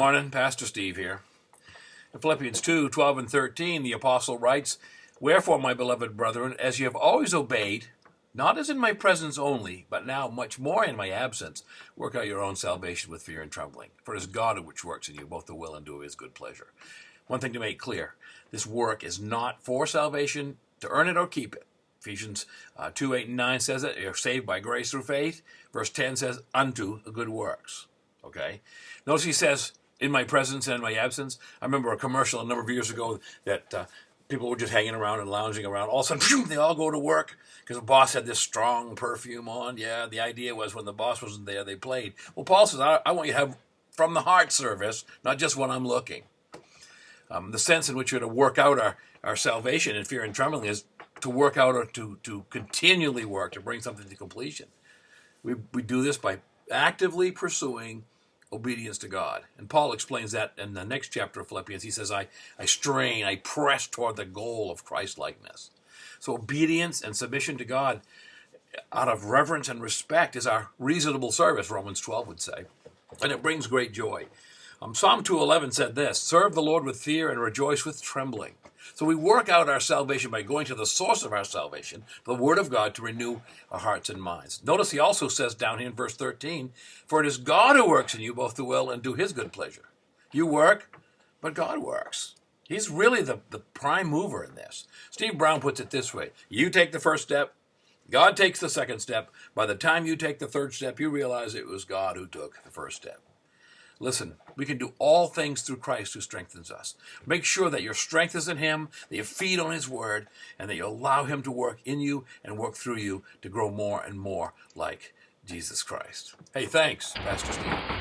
morning. Pastor Steve here. In Philippians 2:12 and 13, the apostle writes, "Wherefore, my beloved brethren, as ye have always obeyed, not as in my presence only, but now much more in my absence, work out your own salvation with fear and trembling. For it is God which works in you both to will and do of his good pleasure." One thing to make clear, this work is not for salvation, to earn it or keep it. Ephesians 2:8 and 9 says it, you're saved by grace through faith. Verse 10 says, unto the good works. Okay? Notice he says, in my presence and in my absence. I remember a commercial a number of years ago that people were just hanging around and lounging around. All of a sudden, they all go to work because the boss had this strong perfume on. Yeah, the idea was when the boss wasn't there, they played. Well, Paul says, I want you to have from the heart service, not just when I'm looking. The sense in which we're to work out our salvation in fear and trembling is to work out or to continually work, to bring something to completion. We do this by actively pursuing obedience to God. And Paul explains that in the next chapter of Philippians. He says, I strain, I press toward the goal of Christ-likeness. So obedience and submission to God out of reverence and respect is our reasonable service, Romans 12 would say. And it brings great joy. Psalm 2:11 said this, serve the Lord with fear and rejoice with trembling. So we work out our salvation by going to the source of our salvation, the Word of God, to renew our hearts and minds. Notice he also says down here in verse 13, for it is God who works in you both to will and do his good pleasure. You work, but God works. He's really the prime mover in this. Steve Brown puts it this way, you take the first step, God takes the second step. By the time you take the third step, you realize it was God who took the first step. Listen, we can do all things through Christ who strengthens us. Make sure that your strength is in him, that you feed on his word, and that you allow him to work in you and work through you to grow more and more like Jesus Christ. Hey, thanks, Pastor Steve.